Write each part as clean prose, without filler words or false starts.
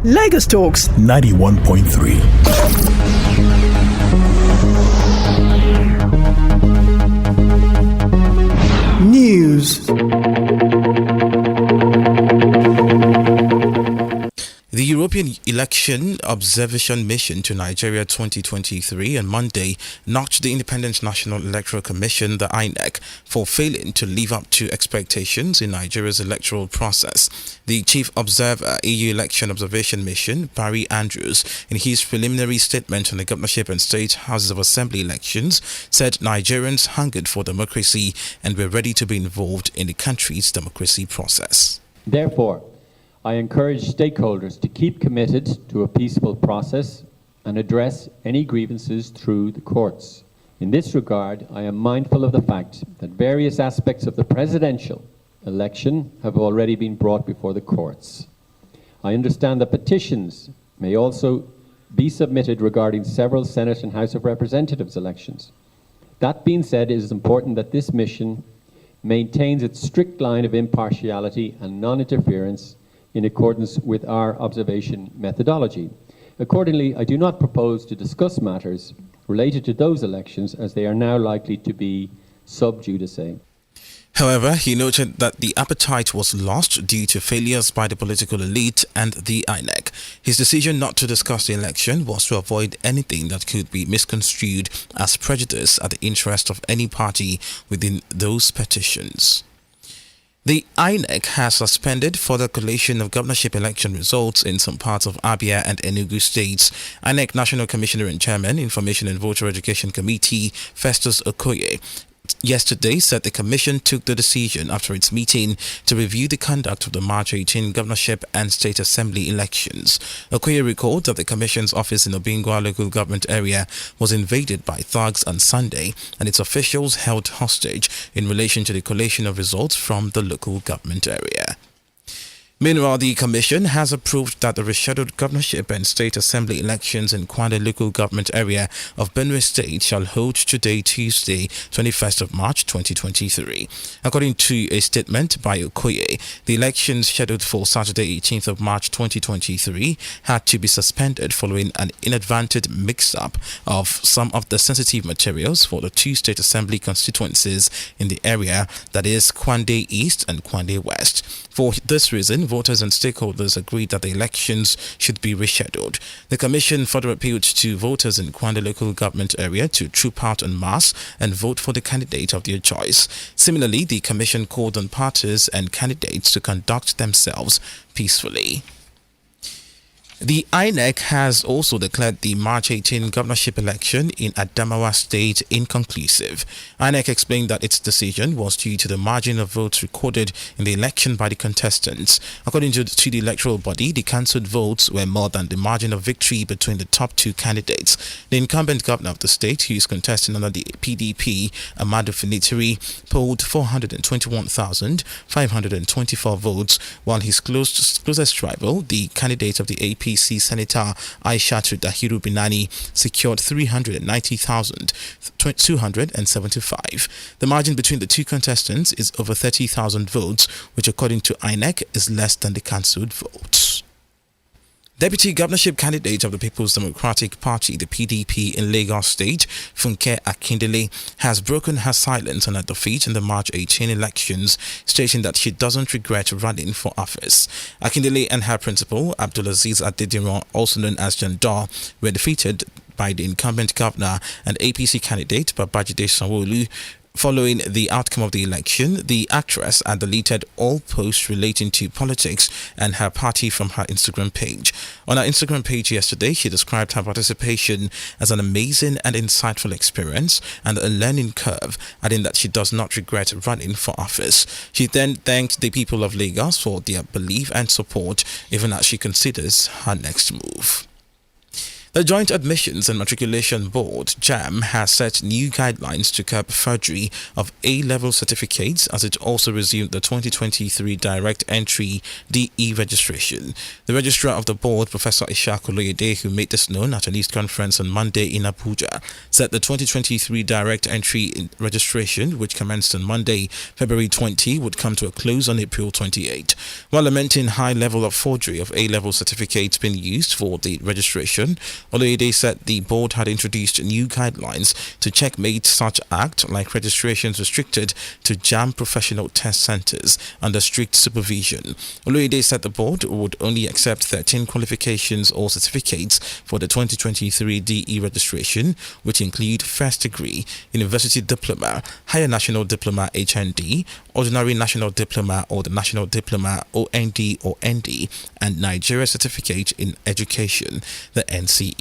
Lagos Talks 91.3. News. The European Election Observation Mission to Nigeria 2023 on Monday knocked the Independent National Electoral Commission, the INEC, for failing to live up to expectations in Nigeria's electoral process. The Chief Observer, EU Election Observation Mission, Barry Andrews, in his preliminary statement on the governorship and state houses of assembly elections, said Nigerians hungered for democracy and were ready to be involved in the country's democracy process. Therefore, I encourage stakeholders to keep committed to a peaceful process and address any grievances through the courts. In this regard, I am mindful of the fact that various aspects of the presidential election have already been brought before the courts. I understand that petitions may also be submitted regarding several Senate and House of Representatives elections. That being said, it is important that this mission maintains its strict line of impartiality and non-interference in accordance with our observation methodology. Accordingly, I do not propose to discuss matters related to those elections as they are now likely to be sub judice. However, he noted that the appetite was lost due to failures by the political elite and the INEC. His decision not to discuss the election was to avoid anything that could be misconstrued as prejudice at the interest of any party within those petitions. The INEC has suspended further collation of governorship election results in some parts of Abia and Enugu states. INEC National Commissioner and Chairman, Information and Voter Education Committee, Festus Okoye, yesterday said the commission took the decision after its meeting to review the conduct of the March 18 governorship and state assembly elections. Okoye recalled that the commission's office in Obingwa local government area was invaded by thugs on Sunday and its officials held hostage in relation to the collation of results from the local government area. Meanwhile, the Commission has approved that the rescheduled governorship and state assembly elections in Kwande local government area of Benue State shall hold today, Tuesday, 21st of March 2023. According to a statement by Okoye, the elections scheduled for Saturday, 18th of March 2023 had to be suspended following an inadvertent mix-up of some of the sensitive materials for the two state assembly constituencies in the area, that is Kwande East and Kwande West. For this reason, voters and stakeholders agreed that the elections should be rescheduled. The Commission further appealed to voters in Kwande local government area to troop out en masse and vote for the candidate of their choice. Similarly, the Commission called on parties and candidates to conduct themselves peacefully. The INEC has also declared the March 18 governorship election in Adamawa State inconclusive. INEC explained that its decision was due to the margin of votes recorded in the election by the contestants. According to the electoral body, the cancelled votes were more than the margin of victory between the top two candidates. The incumbent governor of the state, who is contesting under the PDP, Amadu Finitiri, polled 421,524 votes, while his closest rival, the candidate of the APC Senator Aishatu Dahiru Binani, secured 390,275. The margin between the two contestants is over 30,000 votes, which according to INEC is less than the cancelled votes. Deputy governorship candidate of the People's Democratic Party, the PDP in Lagos State, Funke Akindele, has broken her silence on her defeat in the March 18 elections, stating that she doesn't regret running for office. Akindele and her principal, Abdulaziz Adediran, also known as Jandar, were defeated by the incumbent governor and APC candidate Babajide Sanwo-Olu. Following the outcome of the election, the actress had deleted all posts relating to politics and her party from her Instagram page. On her Instagram page yesterday, she described her participation as an amazing and insightful experience and a learning curve, adding that she does not regret running for office. She then thanked the people of Lagos for their belief and support, even as she considers her next move. The Joint Admissions and Matriculation Board, JAMB, has set new guidelines to curb forgery of A-level certificates as it also resumed the 2023 direct entry DE registration. The registrar of the board, Professor Ishaku Loyede, who made this known at a news conference on Monday in Abuja, said the 2023 direct entry registration, which commenced on Monday, February 20, would come to a close on April 28. While lamenting high level of forgery of A-level certificates being used for the registration, Oloyede said the board had introduced new guidelines to checkmate such act, like registrations restricted to JAMB professional test centers under strict supervision. Oloyede said the board would only accept 13 qualifications or certificates for the 2023 DE registration, which include first degree, university diploma, higher national diploma HND, ordinary national diploma or the national diploma OND or ND, and Nigeria certificate in education, the NCE.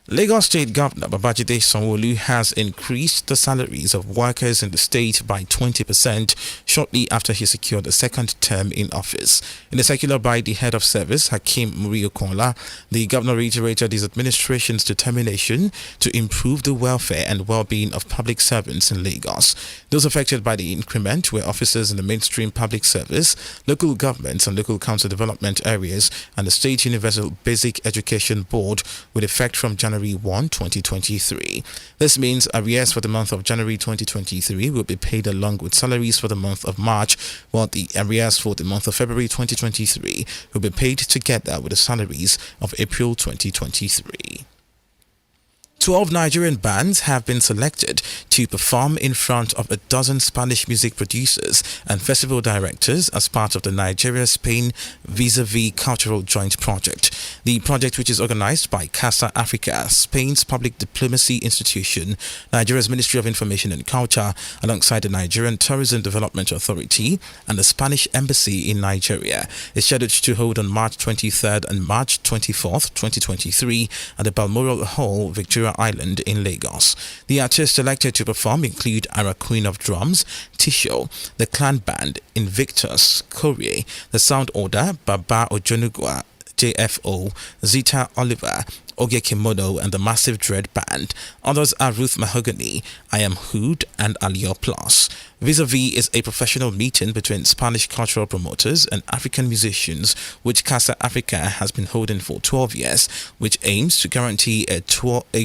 Lagos State Governor Babajide Sanwo-Olu has increased the salaries of workers in the state by 20% shortly after he secured a second term in office. In a circular by the head of service, Hakeem Muri-Okola, the governor reiterated his administration's determination to improve the welfare and well-being of public servants in Lagos. Those affected by the increment were officers in the mainstream public service, local governments and local council development areas, and the State Universal Basic Education Board with effect from January 1, 2023. This means arrears for the month of January 2023 will be paid along with salaries for the month of March, while the arrears for the month of February 2023 will be paid together with the salaries of April 2023. 12 Nigerian bands have been selected to perform in front of a dozen Spanish music producers and festival directors as part of the Nigeria-Spain Vis-a-Vis Cultural Joint Project. The project, which is organized by Casa Africa, Spain's public diplomacy institution, Nigeria's Ministry of Information and Culture, alongside the Nigerian Tourism Development Authority and the Spanish Embassy in Nigeria, is scheduled to hold on March 23rd and March 24th, 2023 at the Balmoral Hall, Victoria Island in Lagos. The artists selected to perform include Ara Queen of Drums, Tisho, the Clan Band, Invictus, Korea, the Sound Order, Baba Ojonugwa, JFO, Zita Oliver, Oge Kimono, and the Massive Dread Band. Others are Ruth Mahogany, I Am Hood, and Alio Plus. Vis-a-Vis is a professional meeting between Spanish cultural promoters and African musicians, which Casa Africa has been holding for 12 years, which aims to guarantee a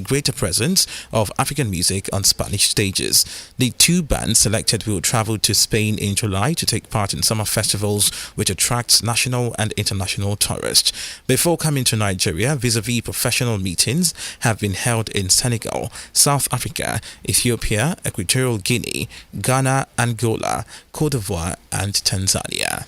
greater presence of African music on Spanish stages. The two bands selected will travel to Spain in July to take part in summer festivals, which attracts national and international tourists. Before coming to Nigeria, Vis-a-Vis professional meetings have been held in Senegal, South Africa, Ethiopia, Equatorial Guinea, Ghana, Angola, Cote d'Ivoire, and Tanzania.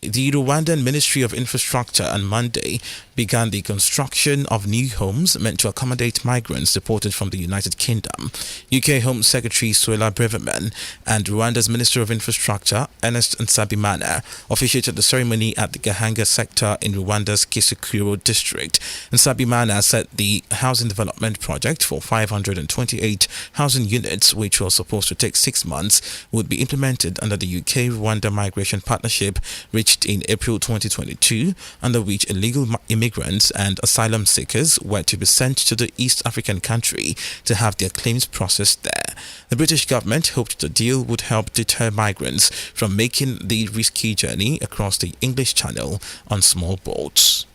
The Rwandan Ministry of Infrastructure on Monday began the construction of new homes meant to accommodate migrants deported from the United Kingdom. UK Home Secretary Suella Braverman and Rwanda's Minister of Infrastructure, Ernest Nsabimana, officiated the ceremony at the Gahanga sector in Rwanda's Kisukiro district. Nsabimana said the housing development project for 528 housing units, which was supposed to take 6 months, would be implemented under the UK-Rwanda Migration Partnership, reached in April 2022, under which illegal immigrants and asylum seekers were to be sent to the East African country to have their claims processed there. The British government hoped the deal would help deter migrants from making the risky journey across the English Channel on small boats.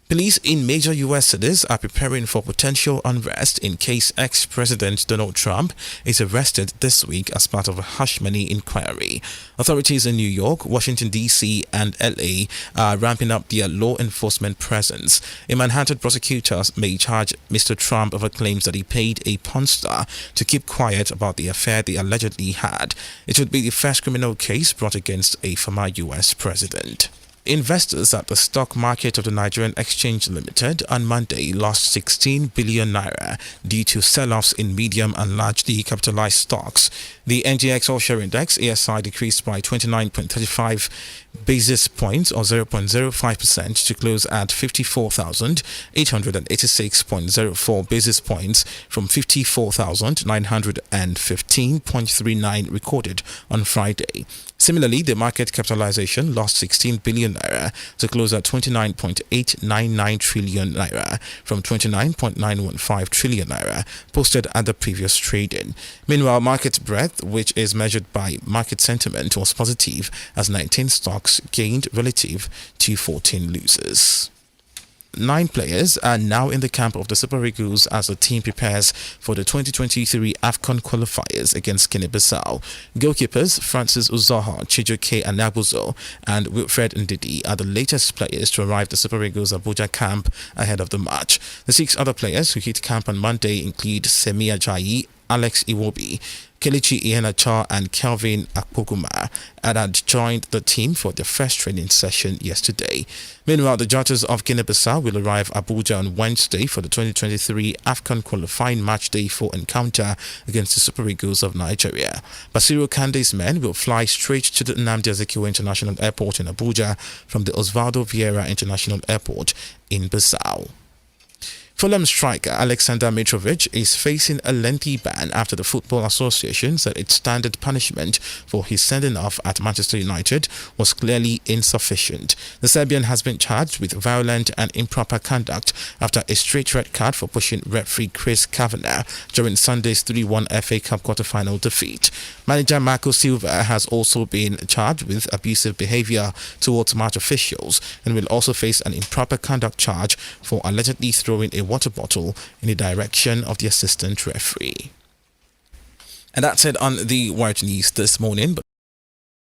Police in major U.S. cities are preparing for potential unrest in case ex-President Donald Trump is arrested this week as part of a hush money inquiry. Authorities in New York, Washington, D.C. and L.A. are ramping up their law enforcement presence. A Manhattan prosecutor may charge Mr. Trump over claims that he paid a porn star to keep quiet about the affair they allegedly had. It would be the first criminal case brought against a former U.S. president. Investors at the stock market of the Nigerian Exchange Limited on Monday lost 16 billion naira due to sell-offs in medium and largely capitalized stocks. The NGX All-Share Index, ASI, decreased by 29.35 basis points or 0.05% to close at 54,886.04 basis points from 54,915.39 recorded on Friday. Similarly, the market capitalization lost 16 billion naira to close at 29.899 trillion naira from 29.915 trillion naira posted at the previous trading. Meanwhile, market breadth, which is measured by market sentiment, was positive as 19 stocks gained relative to 14 losers. 9 players are now in the camp of the Super Eagles as the team prepares for the 2023 AFCON Qualifiers against Guinea-Bissau. Goalkeepers Francis Uzoho, Chijoke Anabuzo and Wilfred Ndidi are the latest players to arrive at the Super Eagles Abuja camp ahead of the match. The 6 other players who hit camp on Monday include Semi Ajayi, Alex Iwobi, Kelechi Iheanacho and Kelvin Akpoguma, and had joined the team for their first training session yesterday. Meanwhile, the Judges of Guinea-Bissau will arrive Abuja on Wednesday for the 2023 AFCON Qualifying Match Day 4 encounter against the Super Eagles of Nigeria. Basiru Kande's men will fly straight to the Nnamdi Azikiwe International Airport in Abuja from the Osvaldo Vieira International Airport in Bissau. Fulham striker Alexander Mitrovic is facing a lengthy ban after the Football Association said its standard punishment for his sending off at Manchester United was clearly insufficient. The Serbian has been charged with violent and improper conduct after a straight red card for pushing referee Chris Kavanagh during Sunday's 3-1 FA Cup quarter-final defeat. Manager Marco Silva has also been charged with abusive behaviour towards match officials and will also face an improper conduct charge for allegedly throwing a water bottle in the direction of the assistant referee. And that's it on the Word News this morning. But